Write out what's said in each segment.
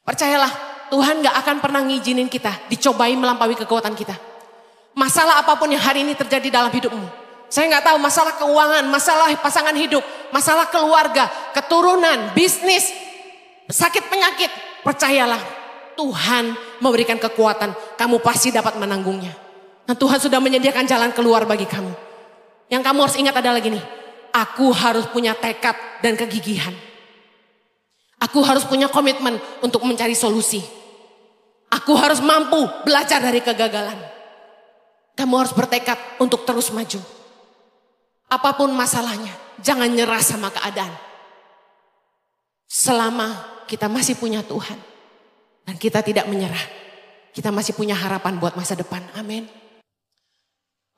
Percayalah, Tuhan gak akan pernah ngizinin kita dicobai melampaui kekuatan kita. Masalah apapun yang hari ini terjadi dalam hidupmu. Saya gak tahu masalah keuangan, masalah pasangan hidup, masalah keluarga, keturunan, bisnis, sakit penyakit. Percayalah, Tuhan memberikan kekuatan, kamu pasti dapat menanggungnya. Dan Tuhan sudah menyediakan jalan keluar bagi kamu. Yang kamu harus ingat adalah gini, aku harus punya tekad dan kegigihan. Aku harus punya komitmen untuk mencari solusi. Aku harus mampu belajar dari kegagalan. Kamu harus bertekad untuk terus maju. Apapun masalahnya, jangan nyerah sama keadaan. Selama kita masih punya Tuhan dan kita tidak menyerah, kita masih punya harapan buat masa depan. Amin.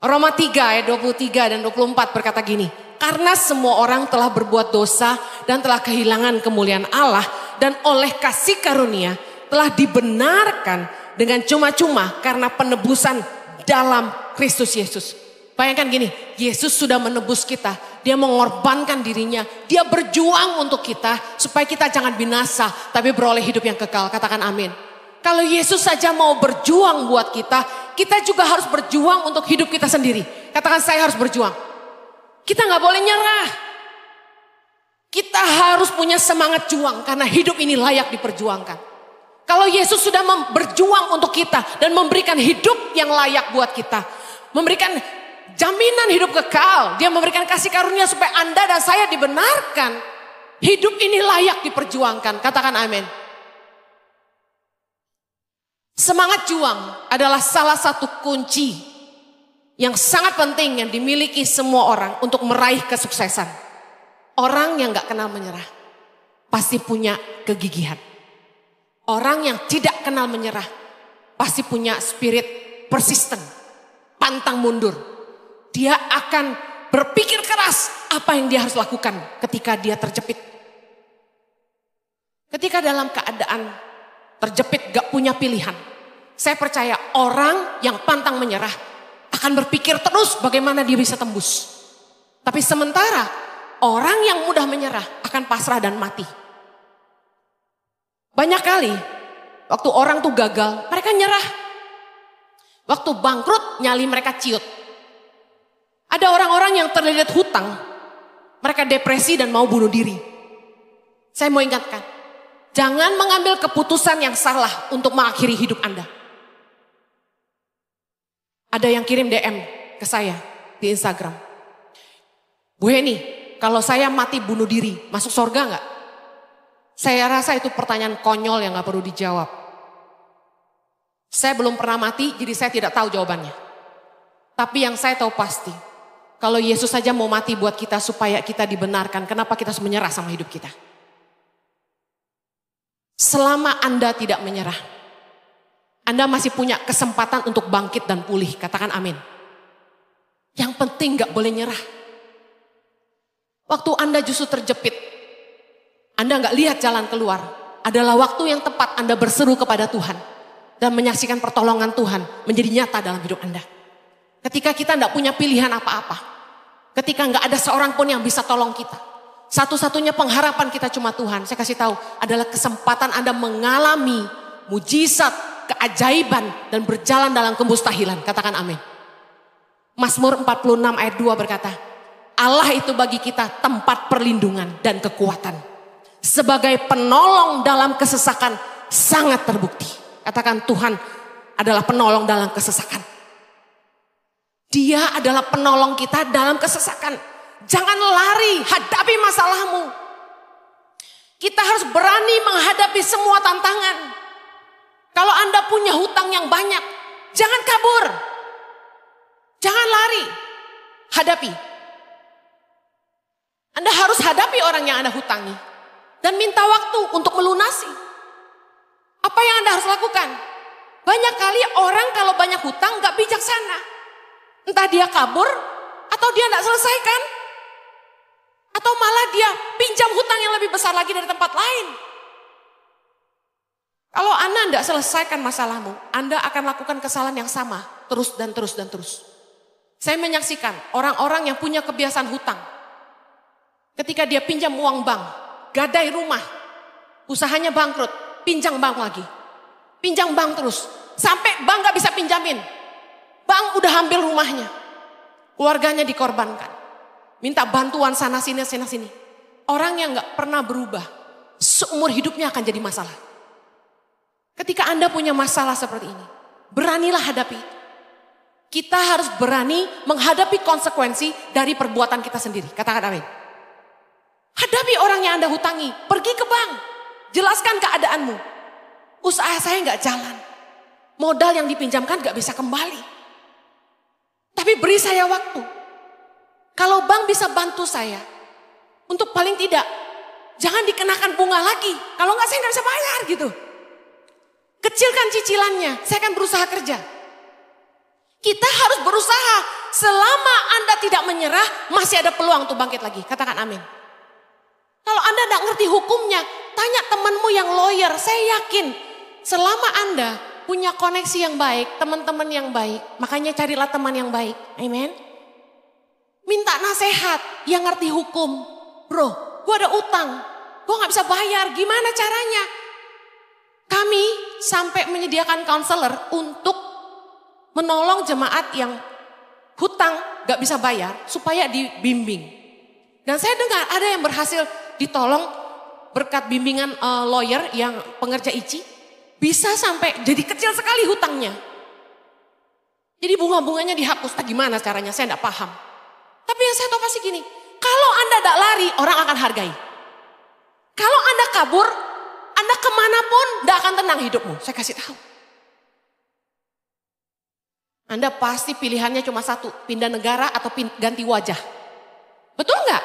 Roma 3 ayat 23 dan 24 berkata gini, karena semua orang telah berbuat dosa dan telah kehilangan kemuliaan Allah dan oleh kasih karunia telah dibenarkan dengan cuma-cuma karena penebusan dalam Kristus Yesus. Bayangkan gini, Yesus sudah menebus kita, dia mengorbankan dirinya, dia berjuang untuk kita supaya kita jangan binasa tapi beroleh hidup yang kekal. Katakan amin. Kalau Yesus saja mau berjuang buat kita, kita juga harus berjuang untuk hidup kita sendiri. Katakan saya harus berjuang. Kita gak boleh nyerah. Kita harus punya semangat juang karena hidup ini layak diperjuangkan. Kalau Yesus sudah berjuang untuk kita dan memberikan hidup yang layak buat kita. Memberikan jaminan hidup kekal. Dia memberikan kasih karunia supaya Anda dan saya dibenarkan. Hidup ini layak diperjuangkan. Katakan amin. Semangat juang adalah salah satu kunci yang sangat penting yang dimiliki semua orang untuk meraih kesuksesan. Orang yang gak kenal menyerah pasti punya kegigihan. Orang yang tidak kenal menyerah pasti punya spirit persisten, pantang mundur. Dia akan berpikir keras apa yang dia harus lakukan ketika dia terjepit. Ketika dalam keadaan terjepit gak punya pilihan. Saya percaya orang yang pantang menyerah akan berpikir terus bagaimana dia bisa tembus. Tapi sementara orang yang mudah menyerah akan pasrah dan mati. Banyak kali waktu orang tuh gagal mereka nyerah. Waktu bangkrut nyali mereka ciut. Ada orang-orang yang terlilit hutang, mereka depresi dan mau bunuh diri. Saya mau ingatkan, jangan mengambil keputusan yang salah untuk mengakhiri hidup Anda. Ada yang kirim DM ke saya di Instagram. Bu Heni, kalau saya mati bunuh diri, masuk surga nggak? Saya rasa itu pertanyaan konyol yang nggak perlu dijawab. Saya belum pernah mati, jadi saya tidak tahu jawabannya. Tapi yang saya tahu pasti, kalau Yesus saja mau mati buat kita supaya kita dibenarkan, kenapa kita harus menyerah sama hidup kita? Selama Anda tidak menyerah, Anda masih punya kesempatan untuk bangkit dan pulih. Katakan amin. Yang penting gak boleh nyerah. Waktu Anda justru terjepit, Anda gak lihat jalan keluar, adalah waktu yang tepat Anda berseru kepada Tuhan dan menyaksikan pertolongan Tuhan menjadi nyata dalam hidup Anda. Ketika kita gak punya pilihan apa-apa, ketika gak ada seorang pun yang bisa tolong kita, satu-satunya pengharapan kita cuma Tuhan. Saya kasih tahu, adalah kesempatan Anda mengalami mujizat, keajaiban dan berjalan dalam kemustahilan. Katakan amin. Mazmur 46 ayat 2 berkata, Allah itu bagi kita tempat perlindungan dan kekuatan. Sebagai penolong dalam kesesakan sangat terbukti. Katakan Tuhan adalah penolong dalam kesesakan. Dia adalah penolong kita dalam kesesakan. Jangan lari, hadapi masalahmu. Kita harus berani menghadapi semua tantangan. Kalau Anda punya hutang yang banyak, jangan kabur. Jangan lari. Hadapi. Anda harus hadapi orang yang Anda hutangi. Dan minta waktu untuk melunasi. Apa yang Anda harus lakukan? Banyak kali orang kalau banyak hutang gak bijaksana. Entah dia kabur atau dia gak selesaikan. Atau malah dia pinjam hutang yang lebih besar lagi dari tempat lain. Kalau Anda tidak selesaikan masalahmu, Anda akan lakukan kesalahan yang sama, terus dan terus dan terus. Saya menyaksikan orang-orang yang punya kebiasaan hutang. Ketika dia pinjam uang bank, gadai rumah, usahanya bangkrut, pinjam bank lagi. Pinjam bank terus. Sampai bank gak bisa pinjamin. Bank udah ambil rumahnya. Keluarganya dikorbankan. Minta bantuan sana sini, sana sini. Orang yang gak pernah berubah, seumur hidupnya akan jadi masalah. Ketika Anda punya masalah seperti ini, beranilah hadapi. Kita harus berani menghadapi konsekuensi dari perbuatan kita sendiri. Katakan amin. Hadapi orang yang Anda hutangi. Pergi ke bank. Jelaskan keadaanmu. Usaha saya gak jalan. Modal yang dipinjamkan gak bisa kembali. Tapi beri saya waktu. Kalau bank bisa bantu saya. Untuk paling tidak. Jangan dikenakan bunga lagi. Kalau gak saya gak bisa bayar gitu. Kecilkan cicilannya. Saya akan berusaha kerja. Kita harus berusaha. Selama Anda tidak menyerah. Masih ada peluang untuk bangkit lagi. Katakan amin. Kalau Anda tidak ngerti hukumnya. Tanya temanmu yang lawyer. Saya yakin. Selama Anda punya koneksi yang baik. Teman-teman yang baik. Makanya carilah teman yang baik. Amin. Minta nasihat. Yang ngerti hukum. Bro, gue ada utang. Gue gak bisa bayar. Gimana caranya? Kami sampai menyediakan konselor untuk menolong jemaat yang hutang gak bisa bayar supaya dibimbing. Dan saya dengar ada yang berhasil ditolong berkat bimbingan lawyer yang pengerja ICI. Bisa sampai jadi kecil sekali hutangnya. Jadi bunga-bunganya dihapus. Nah, gimana caranya? Saya gak paham. Tapi yang saya tahu pasti gini. Kalau Anda gak lari, orang akan hargai. Kalau Anda kabur, Anda kemanapun gak akan tenang hidupmu. Saya kasih tahu. Anda pasti pilihannya cuma satu, pindah negara atau ganti wajah. Betul nggak?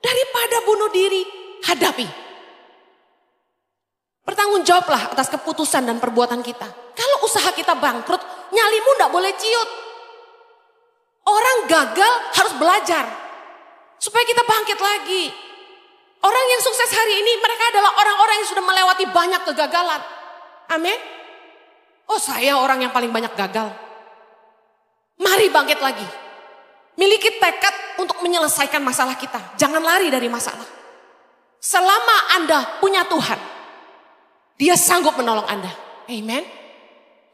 Daripada bunuh diri, hadapi. Bertanggung jawablah atas keputusan dan perbuatan kita. Kalau usaha kita bangkrut, nyalimu nggak boleh ciut. Orang gagal harus belajar supaya kita bangkit lagi. Orang yang sukses hari ini, mereka adalah orang-orang yang sudah melewati banyak kegagalan. Amin. Oh, saya orang yang paling banyak gagal. Mari bangkit lagi. Miliki tekad untuk menyelesaikan masalah kita. Jangan lari dari masalah. Selama Anda punya Tuhan, Dia sanggup menolong Anda. Amen.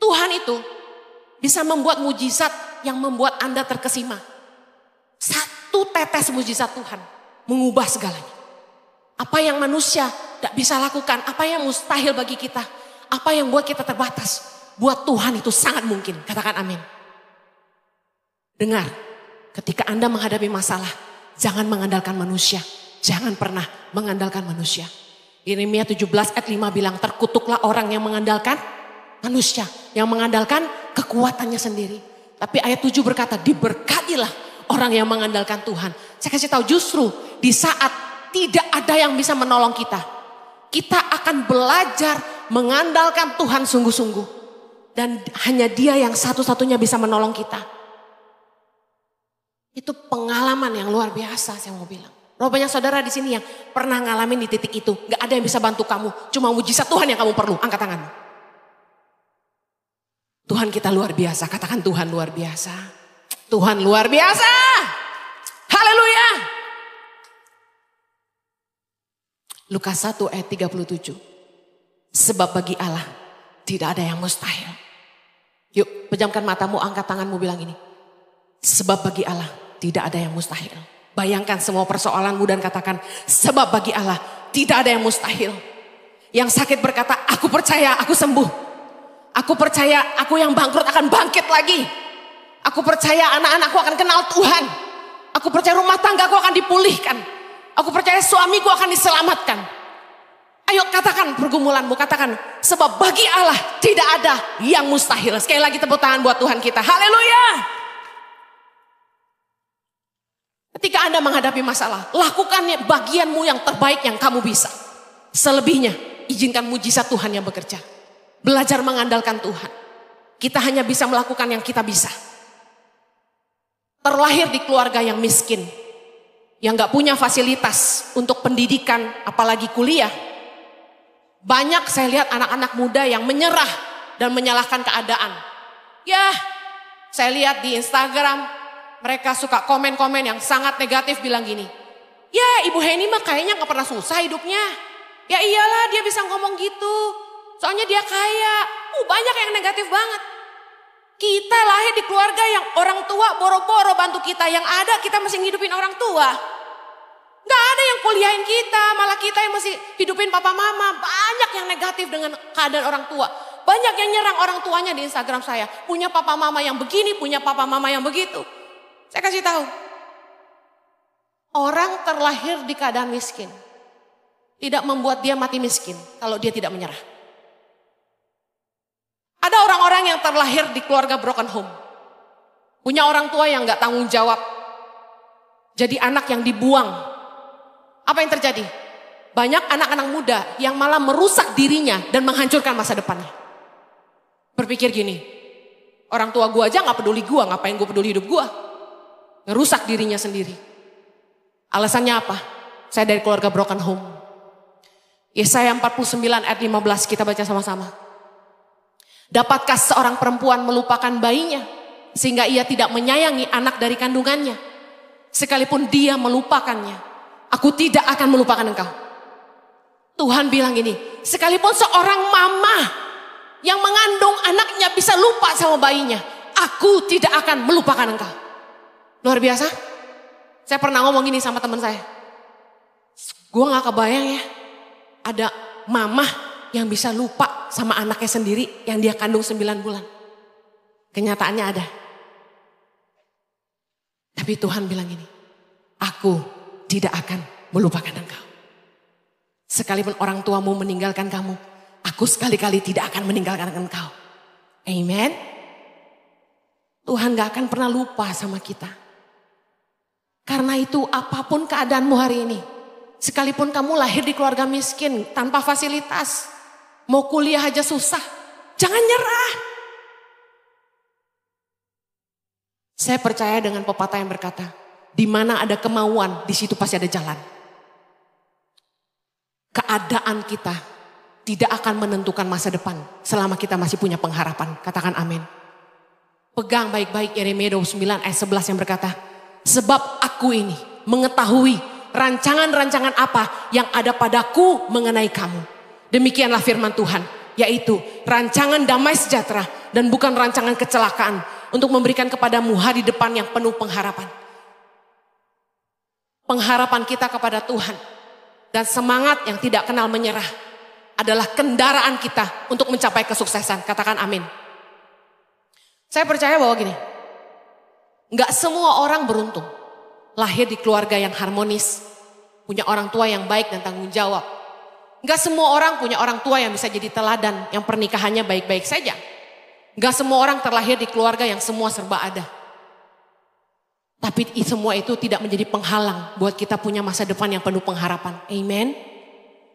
Tuhan itu bisa membuat mujizat yang membuat Anda terkesima. Satu tetes mujizat Tuhan mengubah segalanya. Apa yang manusia tidak bisa lakukan, apa yang mustahil bagi kita, apa yang buat kita terbatas, buat Tuhan itu sangat mungkin. Katakan amin. Dengar, ketika Anda menghadapi masalah, jangan mengandalkan manusia. Jangan pernah mengandalkan manusia. Yeremia 17 ayat 5 bilang, terkutuklah orang yang mengandalkan manusia. Yang mengandalkan kekuatannya sendiri. Tapi ayat 7 berkata, diberkatilah orang yang mengandalkan Tuhan. Saya kasih tahu, justru di saat tidak ada yang bisa menolong kita, kita akan belajar mengandalkan Tuhan sungguh-sungguh. Dan hanya Dia yang satu-satunya bisa menolong kita. Itu pengalaman yang luar biasa, saya mau bilang. Berapa banyak saudara di sini yang pernah ngalamin di titik itu. Gak ada yang bisa bantu kamu. Cuma mujizat Tuhan yang kamu perlu. Angkat tanganmu. Tuhan kita luar biasa. Katakan Tuhan luar biasa. Tuhan luar biasa. Haleluya. Lukas 1 ayat 37. Sebab bagi Allah tidak ada yang mustahil. Yuk, pejamkan matamu, angkat tanganmu, bilang ini. Sebab bagi Allah tidak ada yang mustahil. Bayangkan semua persoalanmu dan katakan, sebab bagi Allah tidak ada yang mustahil. Yang sakit berkata, aku percaya aku sembuh. Aku percaya aku yang bangkrut akan bangkit lagi. Aku percaya anak-anakku akan kenal Tuhan. Aku percaya rumah tanggaku akan dipulihkan. Aku percaya suamiku akan diselamatkan. Ayo katakan pergumulanmu, katakan, sebab bagi Allah tidak ada yang mustahil. Sekali lagi tepuk tangan buat Tuhan kita. Haleluya. Ketika Anda menghadapi masalah, lakukan bagianmu yang terbaik yang kamu bisa. Selebihnya, izinkan mujizat Tuhan yang bekerja. Belajar mengandalkan Tuhan. Kita hanya bisa melakukan yang kita bisa. Terlahir di keluarga yang miskin, yang gak punya fasilitas untuk pendidikan, apalagi kuliah. Banyak saya lihat anak-anak muda yang menyerah dan menyalahkan keadaan. Ya, saya lihat di Instagram, mereka suka komen-komen yang sangat negatif bilang gini. Ya, Ibu Heni mah kayaknya gak pernah susah hidupnya. Ya iyalah dia bisa ngomong gitu. Soalnya dia kaya. Banyak yang negatif banget. Kita lahir di keluarga yang orang tua boro-boro bantu kita. Yang ada kita masih ngidupin orang tua. Gak ada yang kuliahin kita. Malah kita yang masih hidupin papa mama. Banyak yang negatif dengan keadaan orang tua. Banyak yang nyerang orang tuanya di Instagram saya. Punya papa mama yang begini, punya papa mama yang begitu. Saya kasih tahu. Orang terlahir di keadaan miskin. Tidak membuat dia mati miskin kalau dia tidak menyerah. Ada orang-orang yang terlahir di keluarga broken home. Punya orang tua yang gak tanggung jawab. Jadi anak yang dibuang. Apa yang terjadi? Banyak anak-anak muda yang malah merusak dirinya dan menghancurkan masa depannya. Berpikir gini, orang tua gue aja gak peduli gue, ngapain gue peduli hidup gue. Ngerusak dirinya sendiri. Alasannya apa? Saya dari keluarga broken home. Yesaya 49 ayat 15 kita baca sama-sama. Dapatkah seorang perempuan melupakan bayinya sehingga ia tidak menyayangi anak dari kandungannya? Sekalipun dia melupakannya, aku tidak akan melupakan engkau. Tuhan bilang gini, sekalipun seorang mama yang mengandung anaknya bisa lupa sama bayinya, aku tidak akan melupakan engkau. Luar biasa. Saya pernah ngomong gini sama teman saya. Gue gak kebayang ya, ada mama yang bisa lupa sama anaknya sendiri yang dia kandung 9 bulan. Kenyataannya ada. Tapi Tuhan bilang gini, aku tidak akan melupakan engkau. Sekalipun orang tuamu meninggalkan kamu, aku sekali-kali tidak akan meninggalkan engkau. Amen. Tuhan gak akan pernah lupa sama kita. Karena itu apapun keadaanmu hari ini, sekalipun kamu lahir di keluarga miskin, tanpa fasilitas, mau kuliah aja susah, jangan nyerah. Saya percaya dengan pepatah yang berkata, di mana ada kemauan, di situ pasti ada jalan. Keadaan kita tidak akan menentukan masa depan selama kita masih punya pengharapan. Katakan amin. Pegang baik-baik Yeremia 29 ayat 11 yang berkata, sebab aku ini mengetahui rancangan-rancangan apa yang ada padaku mengenai kamu. Demikianlah firman Tuhan, yaitu rancangan damai sejahtera dan bukan rancangan kecelakaan, untuk memberikan kepadamu hari depan yang penuh pengharapan. Pengharapan kita kepada Tuhan dan semangat yang tidak kenal menyerah adalah kendaraan kita untuk mencapai kesuksesan. Katakan amin. Saya percaya bahwa gini, gak semua orang beruntung lahir di keluarga yang harmonis, punya orang tua yang baik dan tanggung jawab. Gak semua orang punya orang tua yang bisa jadi teladan, yang pernikahannya baik-baik saja. Gak semua orang terlahir di keluarga yang semua serba ada. Tapi semua itu tidak menjadi penghalang buat kita punya masa depan yang penuh pengharapan. Amen.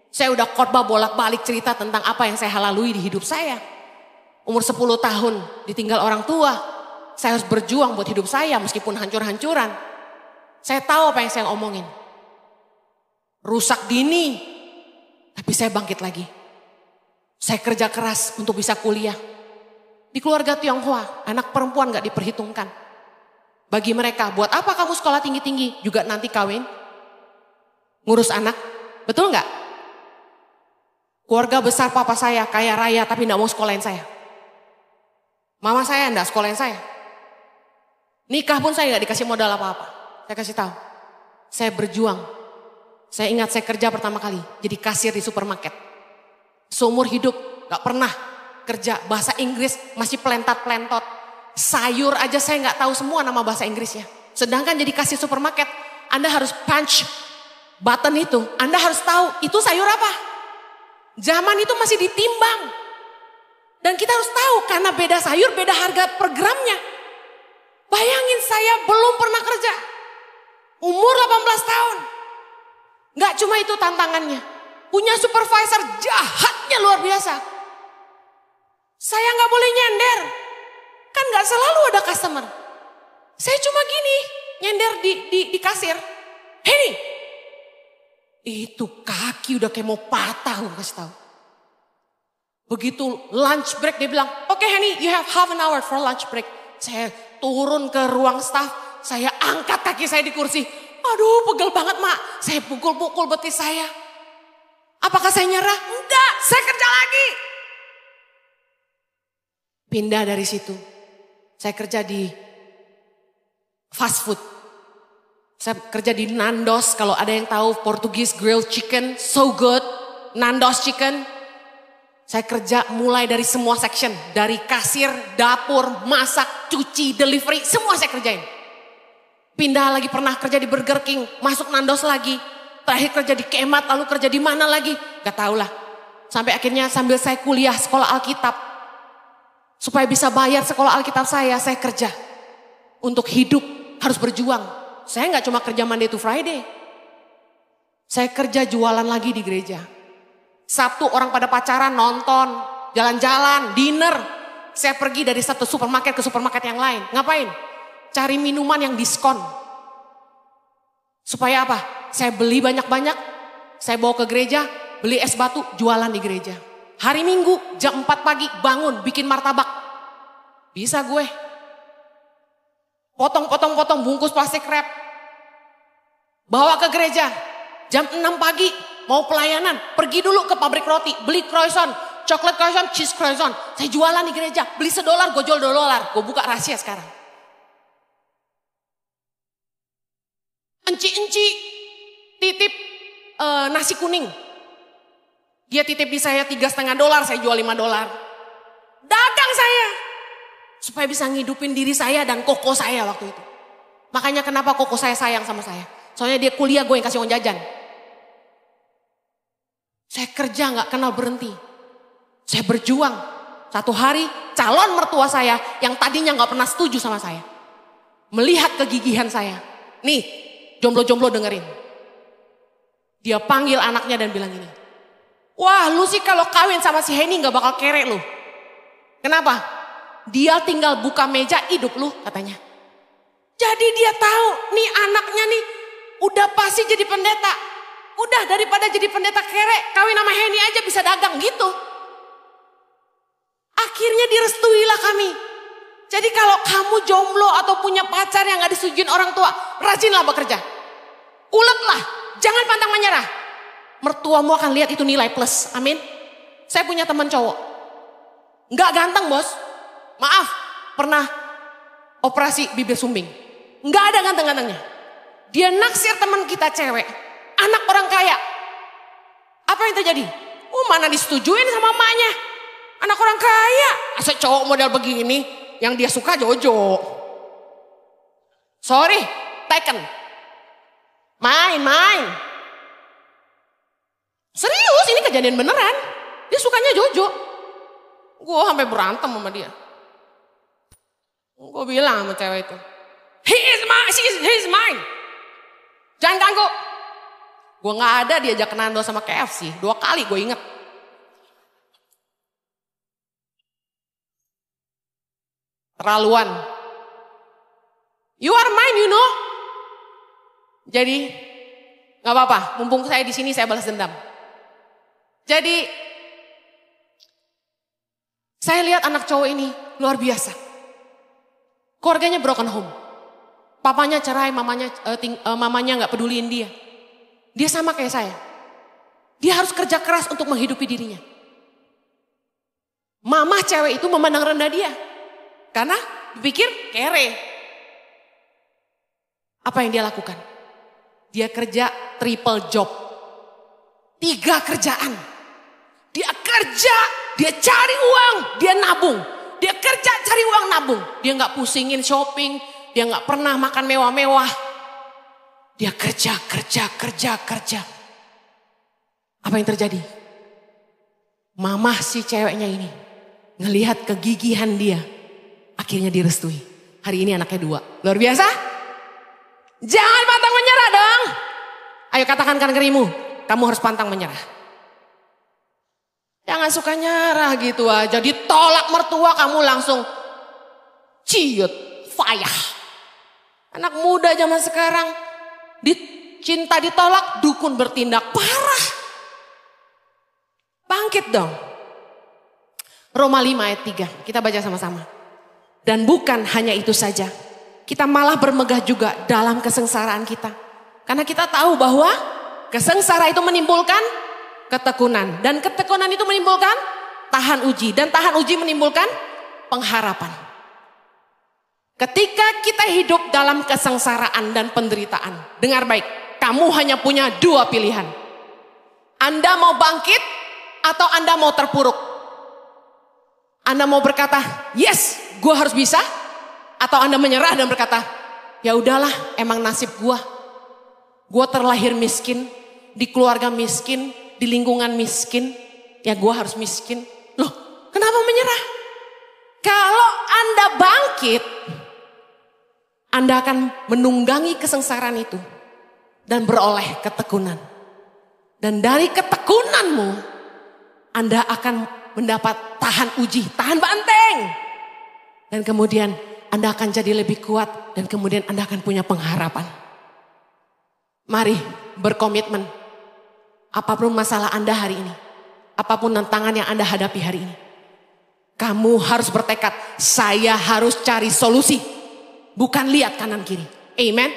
Saya udah khotbah bolak-balik cerita tentang apa yang saya lalui di hidup saya. Umur 10 tahun ditinggal orang tua. Saya harus berjuang buat hidup saya meskipun hancur-hancuran. Saya tahu apa yang saya omongin. Rusak dini, tapi saya bangkit lagi. Saya kerja keras untuk bisa kuliah. Di keluarga Tionghoa, anak perempuan gak diperhitungkan. Bagi mereka, buat apa kamu sekolah tinggi-tinggi? Juga nanti kawin, ngurus anak, betul gak? Keluarga besar papa saya kaya raya tapi gak mau sekolahin saya. Mama saya gak sekolahin saya. Nikah pun saya gak dikasih modal apa-apa. Saya kasih tahu. Saya berjuang. Saya ingat saya kerja pertama kali. Jadi kasir di supermarket. Seumur hidup gak pernah kerja bahasa Inggris. Masih pelentat-pelentot. Sayur aja saya gak tahu semua nama bahasa Inggrisnya. Sedangkan jadi kasir supermarket. Anda harus punch button itu. Anda harus tahu itu sayur apa. Zaman itu masih ditimbang. Dan kita harus tahu karena beda sayur beda harga per gramnya. Bayangin saya belum pernah kerja. Umur 18 tahun. Gak cuma itu tantangannya. Punya supervisor jahatnya luar biasa. Saya gak boleh nyender. Kan gak selalu ada customer. Saya cuma gini. Nyender di kasir. Hei, itu kaki udah kayak mau patah gue kasih tahu. Begitu lunch break dia bilang, "Okay Henny, you have half an hour for lunch break." Saya turun ke ruang staff, saya angkat kaki saya di kursi. Aduh, pegel banget mak. Saya pukul-pukul betis saya. Apakah saya nyerah? Enggak, saya kerja lagi. Pindah dari situ. Saya kerja di fast food. Saya kerja di Nandos, kalau ada yang tahu Portugese grilled chicken, so good. Nandos chicken. Saya kerja mulai dari semua section. Dari kasir, dapur, masak, cuci, delivery, semua saya kerjain. Pindah lagi, pernah kerja di Burger King, masuk Nandos lagi. Terakhir kerja di Kemat, lalu kerja di mana lagi? Gak tau lah. Sampai akhirnya sambil saya kuliah sekolah Alkitab. Supaya bisa bayar sekolah Alkitab saya kerja. Untuk hidup harus berjuang. Saya gak cuma kerja Monday to Friday. Saya kerja jualan lagi di gereja. Sabtu orang pada pacaran, nonton, jalan-jalan, dinner. Saya pergi dari satu supermarket ke supermarket yang lain. Ngapain? Cari minuman yang diskon. Supaya apa? Saya beli banyak-banyak. Saya bawa ke gereja, beli es batu, jualan di gereja. Hari Minggu jam 4 pagi bangun bikin martabak. Bisa gue. Potong-potong-potong bungkus plastik wrap. Bawa ke gereja. Jam 6 pagi mau pelayanan. Pergi dulu ke pabrik roti. Beli croissant. Chocolate croissant, cheese croissant. Saya jualan di gereja. Beli $1, gue jual $2. Gue buka rahasia sekarang. Enci-enci titip nasi kuning. Dia titip di saya $3,5, saya jual $5. Dagang saya. Supaya bisa ngidupin diri saya dan koko saya waktu itu. Makanya kenapa koko saya sayang sama saya. Soalnya dia kuliah, gue yang kasih uang jajan. Saya kerja gak kenal berhenti. Saya berjuang. Satu hari calon mertua saya yang tadinya gak pernah setuju sama saya. Melihat kegigihan saya. Nih, jomblo-jomblo dengerin. Dia panggil anaknya dan bilang gini. Wah, lu sih kalau kawin sama si Henny gak bakal kere lu. Kenapa? Dia tinggal buka meja hidup lu katanya. Jadi dia tahu nih anaknya nih udah pasti jadi pendeta. Udah daripada jadi pendeta kere, kawin sama Henny aja bisa dagang gitu. Akhirnya direstuilah kami. Jadi kalau kamu jomblo atau punya pacar yang gak disetujuin orang tua, rajinlah bekerja. Uletlah, jangan pantang menyerah. Mertuamu akan lihat itu nilai plus, amin. Saya punya teman cowok. Gak ganteng bos. Maaf, pernah operasi bibir sumbing. Gak ada ganteng-gantengnya. Dia naksir teman kita cewek. Anak orang kaya. Apa yang terjadi? Mana disetujuin sama emaknya. Anak orang kaya. Asal cowok model begini. Yang dia suka Jojo. Sorry, taken. Main. Serius, ini kejadian beneran. Dia sukanya Jojo. Gue sampai berantem sama dia. Gue bilang sama cewek itu. He is mine. Jangan ganggu. Gue gak ada diajak Nando sama KFC. 2 kali gue inget. Terlaluan. You are mine, you know. Jadi gak apa-apa. Mumpung saya di sini saya balas dendam. Jadi saya lihat anak cowok ini luar biasa. Keluarganya broken home. Papanya cerai, mamanya gak peduliin dia. Dia sama kayak saya. Dia harus kerja keras untuk menghidupi dirinya. Mama cewek itu memandang rendah dia. Karena dipikir kere. Apa yang dia lakukan? Dia kerja triple job. 3 kerjaan. Dia kerja, dia cari uang, dia nabung. Dia kerja cari uang nabung. Dia gak pusingin shopping, dia gak pernah makan mewah-mewah. Dia kerja. Apa yang terjadi? Mama si ceweknya ini ngelihat kegigihan dia. Akhirnya direstui. Hari ini anaknya 2. Luar biasa? Jangan pantang menyerah dong. Ayo katakan kanan kirimu, kamu harus pantang menyerah. Jangan suka nyerah gitu aja. Ditolak mertua kamu langsung ciut, fayah. Anak muda zaman sekarang cinta ditolak, dukun bertindak. Parah. Bangkit dong. Roma 5 ayat 3. Kita baca sama-sama. Dan bukan hanya itu saja. Kita malah bermegah juga dalam kesengsaraan kita. Karena kita tahu bahwa kesengsaraan itu menimbulkan ketekunan. Dan ketekunan itu menimbulkan tahan uji. Dan tahan uji menimbulkan pengharapan. Ketika kita hidup dalam kesengsaraan dan penderitaan, dengar baik, kamu hanya punya dua pilihan. Anda mau bangkit atau Anda mau terpuruk? Anda mau berkata, yes, gue harus bisa. Atau Anda menyerah dan berkata, ya udahlah, emang nasib gue. Gue terlahir miskin, di keluarga miskin, di lingkungan miskin, ya gue harus miskin. Loh, kenapa menyerah? Kalau Anda bangkit, Anda akan menunggangi kesengsaraan itu dan beroleh ketekunan. Dan dari ketekunanmu, Anda akan mendapat tahan uji, tahan banteng. Dan kemudian Anda akan jadi lebih kuat dan kemudian Anda akan punya pengharapan. Mari berkomitmen. Apapun masalah Anda hari ini, apapun tantangan yang Anda hadapi hari ini, kamu harus bertekad, saya harus cari solusi, bukan lihat kanan kiri. Amen.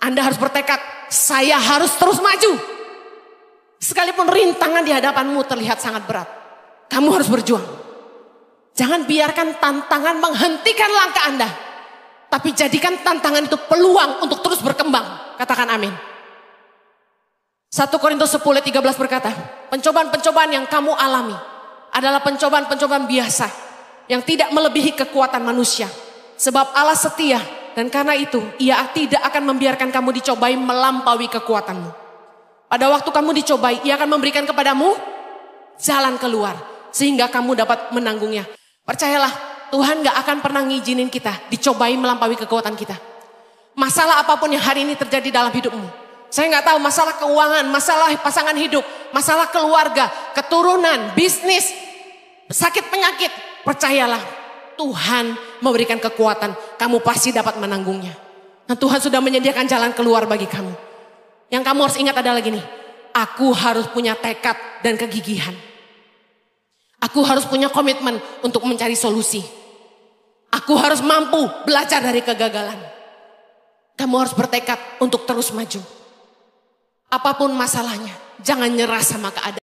Anda harus bertekad, saya harus terus maju. Sekalipun rintangan di hadapanmu terlihat sangat berat, kamu harus berjuang. Jangan biarkan tantangan menghentikan langkah Anda, tapi jadikan tantangan itu peluang untuk terus berkembang. Katakan amin. 1 Korintus 10:13 berkata, pencobaan-pencobaan yang kamu alami adalah pencobaan-pencobaan biasa yang tidak melebihi kekuatan manusia. Sebab Allah setia dan karena itu Ia tidak akan membiarkan kamu dicobai melampaui kekuatanmu. Pada waktu kamu dicobai, Ia akan memberikan kepadamu jalan keluar sehingga kamu dapat menanggungnya. Percayalah, Tuhan gak akan pernah ngizinin kita dicobai melampaui kekuatan kita. Masalah apapun yang hari ini terjadi dalam hidupmu, saya gak tahu, masalah keuangan, masalah pasangan hidup, masalah keluarga, keturunan, bisnis, sakit penyakit, percayalah Tuhan memberikan kekuatan, kamu pasti dapat menanggungnya. Nah, Tuhan sudah menyediakan jalan keluar bagi kamu. Yang kamu harus ingat adalah gini, aku harus punya tekad dan kegigihan. Aku harus punya komitmen untuk mencari solusi. Aku harus mampu belajar dari kegagalan. Kamu harus bertekad untuk terus maju. Apapun masalahnya, jangan nyerah sama keadaan.